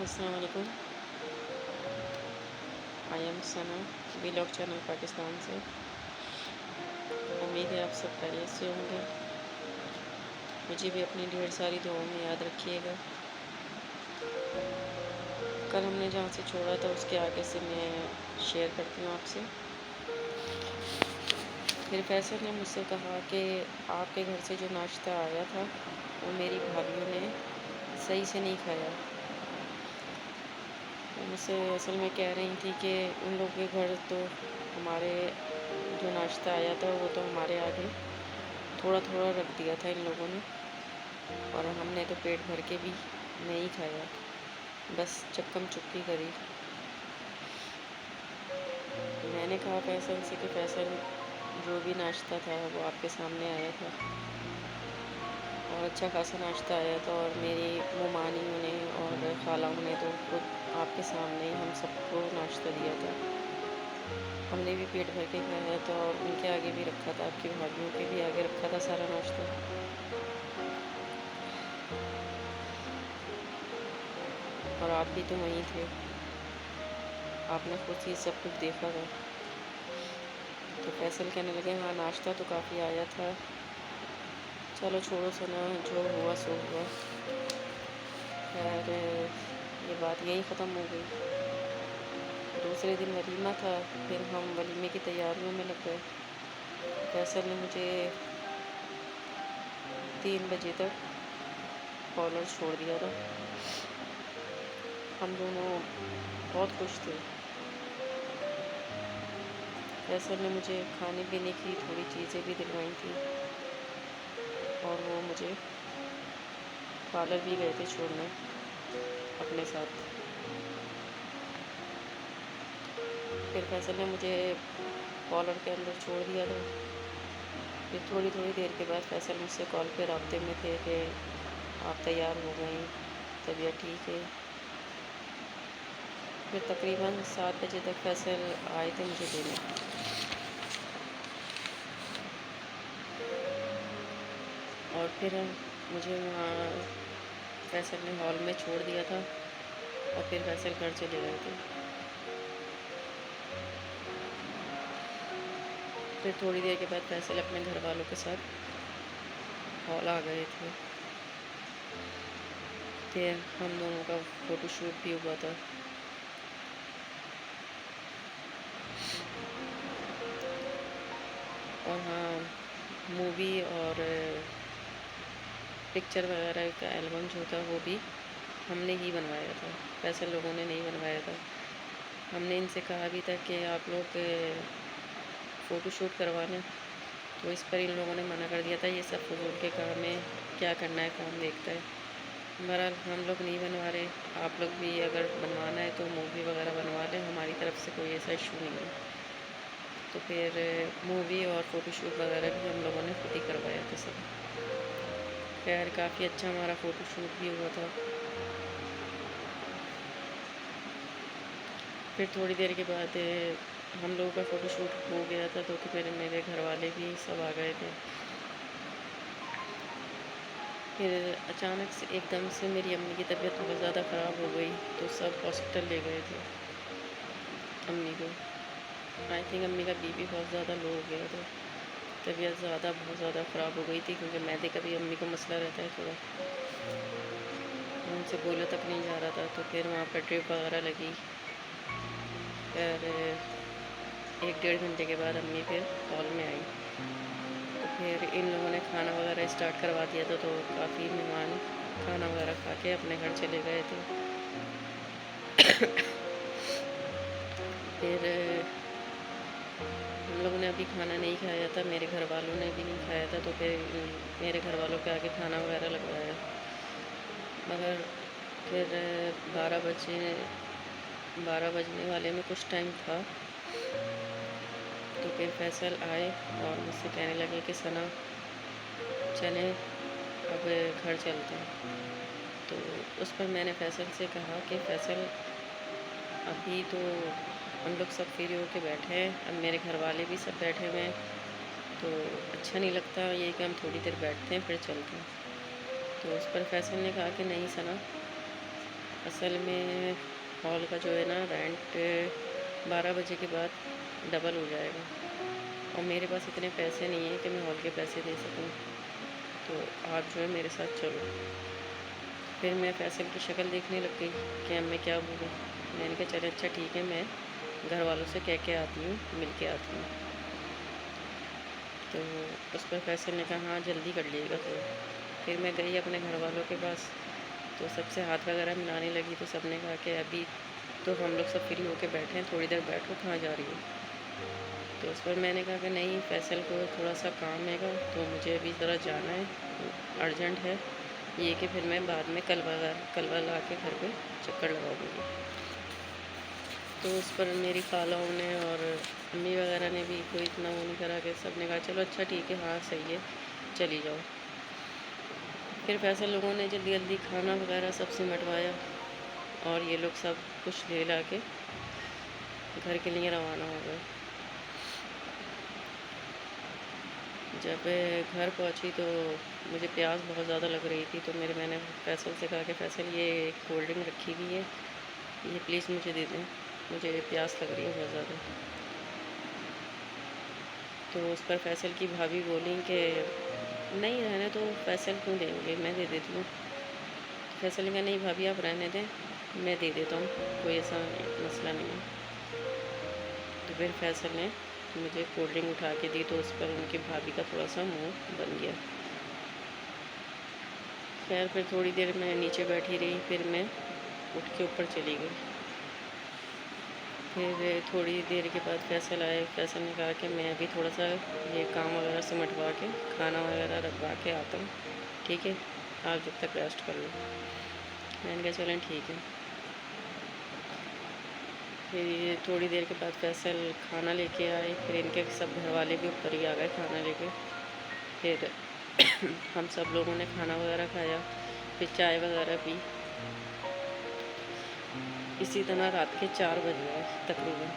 अस्सलाम वालेकुम। I am Sana, vlog channel Pakistan से। उम्मीद है आप सब खैरियत से होंगे। मुझे भी अपनी ढेर सारी दुआओं में याद रखिएगा। कल हमने जहाँ से छोड़ा था उसके आगे से मैं शेयर करती हूँ आपसे। फिर फैसल ने मुझसे कहा कि आपके घर से जो नाश्ता आया था वो मेरी भाभीयों ने सही से नहीं खाया। वो मुझसे असल में कह रही थी कि उन लोगों के घर तो हमारे जो नाश्ता आया था वो तो हमारे आगे थोड़ा थोड़ा रख दिया था इन लोगों ने, और हमने तो पेट भर के भी नहीं खाया, बस चक्कम चुक्की करी। मैंने कहा फैसल से कि फैसल, जो भी नाश्ता था वो आपके सामने आया था और अच्छा खासा नाश्ता आया था, और मेरी मुमानियों ने और खालाओं ने तो खुद आपके सामने ही हम सबको नाश्ता दिया था। हमने भी पेट भर के खाया था और उनके आगे भी रखा था, आपकी भाभीयों के भी आगे रखा था सारा नाश्ता। और आप भी तो वहीं थे, आपने खुद ही सब कुछ देखा था। तो फैसल कहने लगे हाँ नाश्ता तो काफ़ी आया था, चलो छोड़ो सना, जो हुआ सो हुआ। खैर ये बात यही ख़त्म हो गई। दूसरे दिन वलीमा था, फिर हम वलीमे की तैयारियों में लग गए। फैसल ने मुझे 3 बजे तक कॉलर छोड़ दिया था। हम दोनों बहुत खुश थे। फैसल ने मुझे खाने पीने की थोड़ी चीज़ें भी दिलवाई थी, और वो मुझे पार्लर भी गए थे छोड़ने अपने साथ। फिर फैसल ने मुझे कॉलर के अंदर छोड़ दिया था। फिर थोड़ी थोड़ी देर के बाद फैसल मुझसे कॉल पे राब्ते में थे कि आप तैयार हो गई, तबीयत ठीक है। फिर तकरीबन 7 बजे तक फैसल आए थे मुझे लेने। और फिर मुझे वहाँ फैसल ने हॉल में छोड़ दिया था, और फिर फैसल घर चले गए थे। फिर थोड़ी देर के बाद फैसल अपने घर वालों के साथ हॉल आ गए थे। फिर हम दोनों का फ़ोटोशूट भी हुआ था। और हाँ, मूवी और पिक्चर वगैरह का एल्बम जो था वो भी हमने ही बनवाया था, फैसल लोगों ने नहीं बनवाया था। हमने इनसे कहा भी था कि आप लोग फ़ोटोशूट करवा लें, तो इस पर इन लोगों ने मना कर दिया था, ये सब फजूल के काम है, क्या करना है कौन देखता है। बहरहाल हम लोग नहीं बनवा रहे, आप लोग भी अगर बनवाना है तो मूवी वगैरह बनवा लें, हमारी तरफ से कोई ऐसा इशू नहीं है। तो फिर मूवी और फ़ोटोशूट वगैरह भी हम लोगों ने खुद ही करवाया था सब। खैर काफ़ी अच्छा हमारा फ़ोटोशूट भी हुआ था। फिर थोड़ी देर के बाद हम लोगों का फ़ोटोशूट हो गया था, तो फिर मेरे घर वाले भी सब आ गए थे। फिर अचानक से एकदम से मेरी अम्मी की तबीयत बहुत ज़्यादा ख़राब हो गई, तो सब हॉस्पिटल ले गए थे अम्मी को। आई थिंक अम्मी का बीपी बहुत ज़्यादा लो हो गया था, तबीयत बहुत ज़्यादा ख़राब हो गई थी, क्योंकि मैदे का भी अम्मी को मसला रहता है थोड़ा। उनसे बोला तक नहीं जा रहा था, तो फिर वहाँ पर ड्रिप वगैरह लगी। फिर 1-1.5 घंटे के बाद अम्मी फिर हॉल में आई। तो फिर इन लोगों ने खाना वगैरह स्टार्ट करवा दिया था, तो काफ़ी मेहमान खाना वगैरह खा के अपने घर चले गए थे। फिर हम लोगों ने अभी खाना नहीं खाया था, मेरे घर वालों ने भी नहीं खाया था, तो फिर मेरे घर वालों के आगे खाना वगैरह लगवाया। मगर फिर 12 बजने वाले में कुछ टाइम था, तो फिर फैसल आए और मुझसे कहने लगे कि सना चलें अब घर चलते हैं। तो उस पर मैंने फैसल से कहा कि फैसल अभी तो हम लोग सब फ्री होके बैठे हैं, अब मेरे घर वाले भी सब बैठे हुए हैं, तो अच्छा नहीं लगता ये कि हम थोड़ी देर बैठते हैं फिर चलते हैं। तो उस पर फैसल ने कहा कि नहीं सना, असल में हॉल का जो है ना रेंट 12 बजे के बाद डबल हो जाएगा, और मेरे पास इतने पैसे नहीं हैं कि मैं हॉल के पैसे दे सकूं। तो आप जो है मेरे साथ चलो। फिर मैं फैसल की शक्ल देखने लग गई कि अब मैं क्या बोलूँ। मैंने कहा चलो अच्छा ठीक है, मैं घर वालों से कह के आती हूँ, मिल के आती हूँ। तो उस पर फैसल ने कहा हाँ जल्दी कर लीजिएगा। तो फिर मैं गई अपने घर वालों के पास, तो सबसे हाथ वगैरह मिलाने लगी। तो सब ने कहा कि अभी तो हम लोग सब फ्री होके बैठे हैं, थोड़ी देर बैठो, कहाँ जा रही हो। तो उस पर मैंने कहा कि नहीं, फैसल को थोड़ा सा काम हैगा, तो मुझे अभी ज़रा जाना है, अर्जेंट है ये, कि फिर मैं बाद में कल वाला आके घर पे चक्कर लगाऊंगी। तो उस पर मेरी खालाओं ने और अम्मी वगैरह ने भी कोई इतना वो नहीं करा, कि सब ने कहा चलो अच्छा ठीक है, हाँ सही है, चली जाओ। फिर फैसल लोगों ने जल्दी जल्दी खाना वगैरह सब सिमटवाया, और ये लोग सब कुछ ले ला के घर के लिए रवाना हो गए। जब घर पहुंची तो मुझे प्यास बहुत ज़्यादा लग रही थी, तो मैंने फैसल से कहा कि फैसल ये कोल्ड ड्रिंक रखी हुई है, ये प्लीज़ मुझे दे दें, मुझे प्यास लग रही है बहुत ज़्यादा। तो उस पर फैसल की भाभी बोली कि नहीं रहने तो, फैसल क्यों देंगे, मैं दे देती हूँ। फैसल ने कहा नहीं भाभी आप रहने दें, मैं दे देता हूँ, कोई ऐसा मसला नहीं है। तो फिर फैसल ने मुझे कोल्ड ड्रिंक उठा के दी, तो उस पर उनकी भाभी का थोड़ा सा मुंह बन गया। खैर फिर थोड़ी देर मैं नीचे बैठी रही, फिर मैं उठ के ऊपर चली गई। फिर थोड़ी देर के बाद फैसल आए। फैसल ने कहा कि मैं अभी थोड़ा सा ये काम वगैरह सिमटवा के खाना वगैरह रखवा के आता हूँ, ठीक है, आप जब तक रेस्ट कर लो। मैंने कहा चलें ठीक है। फिर ये थोड़ी देर के बाद फैसल खाना लेके आए, फिर इनके सब घर वाले भी ऊपर ही आ गए खाना लेके। फिर हम सब लोगों ने खाना वगैरह खाया, फिर चाय वगैरह पी। इसी तरह रात के 4 बज गए तकरीबन।